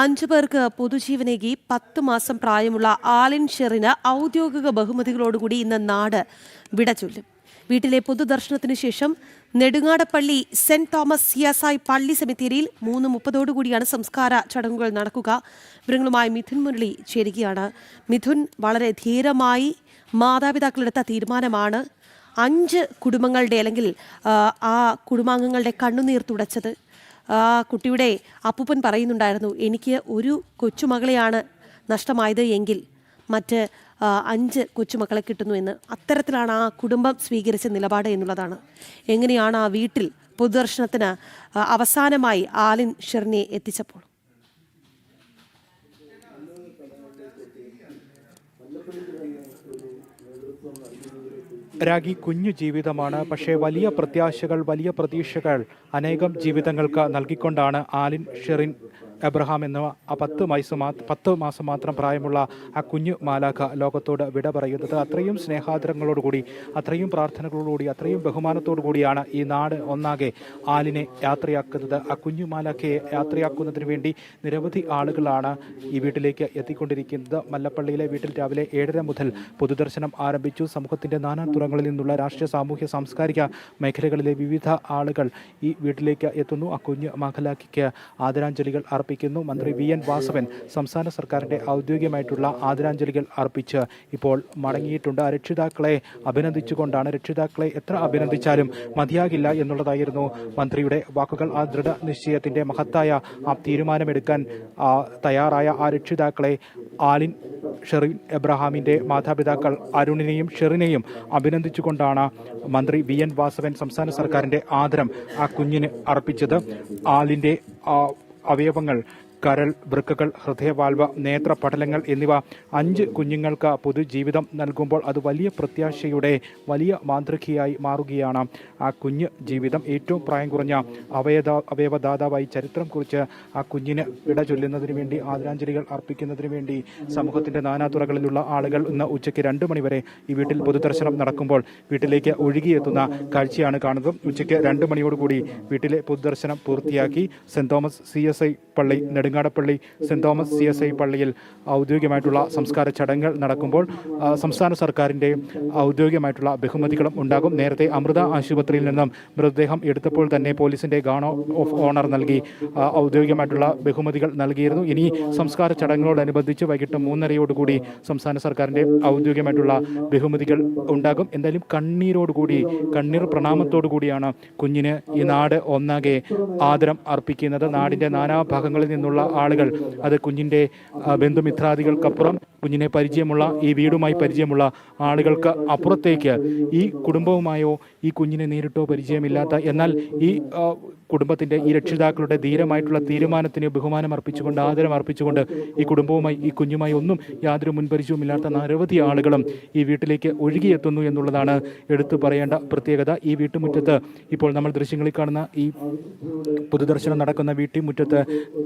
5 പേർക്ക് പൊതുജീവനേകി 10 മാസം പ്രായമുള്ള ആലിൻ ഷെറിന് ഔദ്യോഗിക ബഹുമതികളോടുകൂടി ഇന്ന് നാട് വിടചൊല്ലും. വീട്ടിലെ പൊതുദർശനത്തിനു ശേഷം നെടുങ്ങാടപ്പള്ളി സെന്റ് തോമസ് സിയാസായി പള്ളി സെമിത്തേരിയിൽ 3:30 സംസ്കാര ചടങ്ങുകൾ നടക്കുക. വിവരങ്ങളുമായി മിഥുൻ മുരളി ചേരുകയാണ്. മിഥുൻ, വളരെ ധീരമായി മാതാപിതാക്കളെടുത്ത തീരുമാനമാണ് 5 കുടുംബങ്ങളുടെ അല്ലെങ്കിൽ ആ കുടുംബാംഗങ്ങളുടെ കണ്ണുനീർ തുടച്ചത്. കുട്ടിയുടെ അപ്പൂപ്പൻ പറയുന്നുണ്ടായിരുന്നു, എനിക്ക് ഒരു കൊച്ചുമകളെയാണ് നഷ്ടമായത് എങ്കിൽ മറ്റ് 5 കൊച്ചുമക്കളെ കിട്ടുന്നു എന്ന്. അത്തരത്തിലാണ് ആ കുടുംബം സ്വീകരിച്ച നിലപാട് എന്നുള്ളതാണ്. എങ്ങനെയാണ് ആ വീട്ടിൽ പൊതുദർശനത്തിന് അവസാനമായി ആലിൻ ഷെറിനെ എത്തിച്ചപ്പോൾ? രാഗി, കുഞ്ഞു ജീവിതമാണ്, പക്ഷേ വലിയ പ്രത്യാശകൾ, വലിയ പ്രതീക്ഷകൾ അനേകം ജീവിതങ്ങൾക്ക് നൽകിക്കൊണ്ടാണ് ആലിൻ ഷെറിൻ എബ്രഹാം എന്ന 10 മാസം മാത്രം പ്രായമുള്ള ആ കുഞ്ഞു മാലാഖ ലോകത്തോട് വിട പറയുന്നത്. അത്രയും സ്നേഹാദരങ്ങളോടുകൂടി, അത്രയും പ്രാർത്ഥനകളോടുകൂടി, അത്രയും ബഹുമാനത്തോടു കൂടിയാണ് ഈ നാട് ഒന്നാകെ ആലിനെ യാത്രയാക്കുന്നത്. ആ കുഞ്ഞു മാലാഖയെ യാത്രയാക്കുന്നതിന് വേണ്ടി നിരവധി ആളുകളാണ് ഈ വീട്ടിലേക്ക് എത്തിക്കൊണ്ടിരിക്കുന്നത്. മല്ലപ്പള്ളിയിലെ വീട്ടിൽ രാവിലെ 7:30 മുതൽ പൊതുദർശനം ആരംഭിച്ചു. സമൂഹത്തിൻ്റെ നാനാ തുറങ്ങളിൽ നിന്നുള്ള രാഷ്ട്രീയ, സാമൂഹ്യ, സാംസ്കാരിക മേഖലകളിലെ വിവിധ ആളുകൾ ഈ വീട്ടിലേക്ക് എത്തുന്നു. ആ കുഞ്ഞു മാലാഖയ്ക്ക് ആദരാഞ്ജലികൾ അർപ്പിക്കുന്നു. മന്ത്രി VN വാസവൻ സംസ്ഥാന സർക്കാരിൻ്റെ ഔദ്യോഗികമായിട്ടുള്ള ആദരാഞ്ജലികൾ അർപ്പിച്ച് ഇപ്പോൾ മടങ്ങിയിട്ടുണ്ട്. രക്ഷിതാക്കളെ അഭിനന്ദിച്ചുകൊണ്ടാണ്. രക്ഷിതാക്കളെ എത്ര അഭിനന്ദിച്ചാലും മതിയാകില്ല എന്നുള്ളതായിരുന്നു മന്ത്രിയുടെ വാക്കുകൾ. ആ ദൃഢനിശ്ചയത്തിൻ്റെ മഹത്തായ ആ തീരുമാനമെടുക്കാൻ തയ്യാറായ ആ രക്ഷിതാക്കളെ, ആലിൻ ഷെറിൻ എബ്രഹാമിൻ്റെ മാതാപിതാക്കൾ അരുണിനെയും ഷെറിനെയും അഭിനന്ദിച്ചുകൊണ്ടാണ് മന്ത്രി VN വാസവൻ സംസ്ഥാന സർക്കാരിൻ്റെ ആദരം ആ കുഞ്ഞിന് അർപ്പിച്ചത്. ആലിൻ്റെ അവയവങ്ങൾ, കരൾ, വൃക്കകൾ, ഹൃദയവാൽവ്, നേത്രപടലങ്ങൾ എന്നിവ 5 കുഞ്ഞുങ്ങൾക്ക് പൊതുജീവിതം നൽകുമ്പോൾ അത് വലിയ പ്രത്യാശയുടെ വലിയ മാതൃകയായി മാറുകയാണ്. ആ കുഞ്ഞ് ജീവിതം ഏറ്റവും പ്രായം കുറഞ്ഞ അവയവദാതാവായി ചരിത്രം കുറിച്ച് ആ കുഞ്ഞിന് വിട ചൊല്ലുന്നതിന് വേണ്ടി, ആദരാഞ്ജലികൾ അർപ്പിക്കുന്നതിന് വേണ്ടി സമൂഹത്തിൻ്റെ നാനാതുറകളിലുള്ള ആളുകൾ ഇന്ന് ഉച്ചയ്ക്ക് 2 മണി വരെ ഈ വീട്ടിൽ പൊതുദർശനം നടക്കുമ്പോൾ വീട്ടിലേക്ക് ഒഴുകിയെത്തുന്ന കാഴ്ചയാണ് കാണുന്നത്. ഉച്ചയ്ക്ക് 2 മണിയോടുകൂടി വീട്ടിലെ പൊതുദർശനം പൂർത്തിയാക്കി സെന്റ് തോമസ് CSI പള്ളി, നെടുങ്ങാടപ്പള്ളി സെന്റ് തോമസ് CSI പള്ളിയിൽ ഔദ്യോഗികമായിട്ടുള്ള സംസ്കാര ചടങ്ങുകൾ നടക്കുമ്പോൾ സംസ്ഥാന സർക്കാരിൻ്റെ ഔദ്യോഗികമായിട്ടുള്ള ബഹുമതികളും ഉണ്ടാകും. നേരത്തെ അമൃത ആശുപത്രിയിൽ നിന്നും മൃതദേഹം എടുത്തപ്പോൾ തന്നെ പോലീസിൻ്റെ ഗാർഡ് ഓഫ് ഓണർ നൽകി ഔദ്യോഗികമായിട്ടുള്ള ബഹുമതികൾ നൽകിയിരുന്നു. ഇനി സംസ്കാര ചടങ്ങുകളോടനുബന്ധിച്ച് വൈകിട്ട് 3:30 സംസ്ഥാന സർക്കാരിൻ്റെ ഔദ്യോഗികമായിട്ടുള്ള ബഹുമതികൾ ഉണ്ടാകും. എന്തായാലും കണ്ണീർ പ്രണാമത്തോടു കൂടിയാണ് കുഞ്ഞിന് ഈ നാട് ഒന്നാകെ ആദരം അർപ്പിക്കുന്നത്. നാടിൻ്റെ നാനാഭാഗങ്ങളിൽ നിന്നുള്ള ആളുകൾ, അത് കുഞ്ഞിൻ്റെ ബന്ധുമിത്രാദികൾക്കപ്പുറം കുഞ്ഞിനെ പരിചയമുള്ള, ഈ വീടുമായി പരിചയമുള്ള ആളുകൾക്ക് അപ്പുറത്തേക്ക് ഈ കുടുംബവുമായോ ഈ കുഞ്ഞിനെ നേരിട്ടോ പരിചയമില്ലാത്ത, എന്നാൽ ഈ കുടുംബത്തിൻ്റെ, ഈ രക്ഷിതാക്കളുടെ ധീരമായിട്ടുള്ള തീരുമാനത്തിന് ബഹുമാനം അർപ്പിച്ചുകൊണ്ട്, ആദരം അർപ്പിച്ചുകൊണ്ട് ഈ കുടുംബവുമായി, ഈ കുഞ്ഞുമായി ഒന്നും യാതൊരു മുൻപരിചയവുമില്ലാത്ത നിരവധി ആളുകളും ഈ വീട്ടിലേക്ക് ഒഴുകിയെത്തുന്നു എന്നുള്ളതാണ് എടുത്തു പറയേണ്ട പ്രത്യേകത. ഈ വീട്ടുമുറ്റത്ത് ഇപ്പോൾ നമ്മൾ ദൃശ്യങ്ങളിൽ കാണുന്ന ഈ പൊതുദർശനം നടക്കുന്ന വീട്ടുമുറ്റത്ത്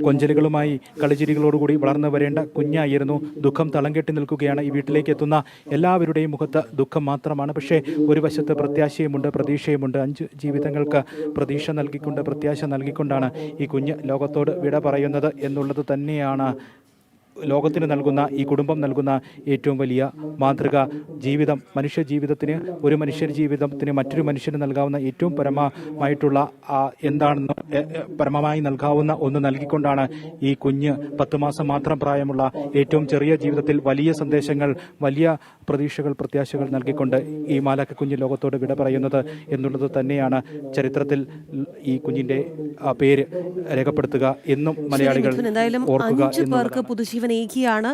കൊഞ്ചലുകളുമായി, കളിച്ചിരികളോടുകൂടി വളർന്നു വരേണ്ട കുഞ്ഞായിരുന്നു. ദുഃഖം തളം കെട്ടി നിൽക്കുകയാണ്. ഈ വീട്ടിലേക്ക് എത്തുന്ന എല്ലാവരുടെയും മുഖത്ത് ദുഃഖം മാത്രമാണ്. പക്ഷേ ഒരു വശത്ത് പ്രത്യാശയുമുണ്ട്, പ്രതീക്ഷയുമുണ്ട്. 5 ജീവിതങ്ങൾക്ക് പ്രത്യാശ നൽകിക്കൊണ്ടാണ് ഈ കുഞ്ഞ് ലോകത്തോട് വിട പറയുന്നത് എന്നുള്ളത് തന്നെയാണ് ലോകത്തിന് നൽകുന്ന, ഈ കുടുംബം നൽകുന്ന ഏറ്റവും വലിയ മാതൃക. ജീവിതം, മനുഷ്യ ജീവിതത്തിന്, ഒരു മനുഷ്യ ജീവിതത്തിന് മറ്റൊരു മനുഷ്യന് നൽകാവുന്ന ഏറ്റവും പരമമായിട്ടുള്ള എന്താണെന്ന് പരമമായി നൽകാവുന്ന ഒന്ന് നൽകിക്കൊണ്ടാണ് ഈ കുഞ്ഞ് 10 മാസം മാത്രം പ്രായമുള്ള ഏറ്റവും ചെറിയ ജീവിതത്തിൽ വലിയ സന്ദേശങ്ങൾ, വലിയ പ്രതീക്ഷകൾ, പ്രത്യാശകൾ നൽകിക്കൊണ്ട് ഈ മാലാഖ കുഞ്ഞ് ലോകത്തോട് വിട പറയുന്നത് എന്നുള്ളത് തന്നെയാണ് ചരിത്രത്തിൽ ഈ കുഞ്ഞിൻ്റെ പേര് രേഖപ്പെടുത്തുക എന്നും മലയാളികൾ ഓർക്കുക എന്നുള്ളതാണ്. ാണ്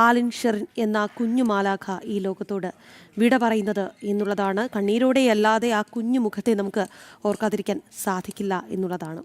ആലിൻ ഷെറിൻ എന്ന കുഞ്ഞു മാലാഖ ഈ ലോകത്തോട് വിട പറയുന്നത് എന്നുള്ളതാണ്. കണ്ണീരോടെയല്ലാതെ ആ കുഞ്ഞു മുഖത്തെ നമുക്ക് ഓർക്കാതിരിക്കാൻ സാധിക്കില്ല എന്നുള്ളതാണ്.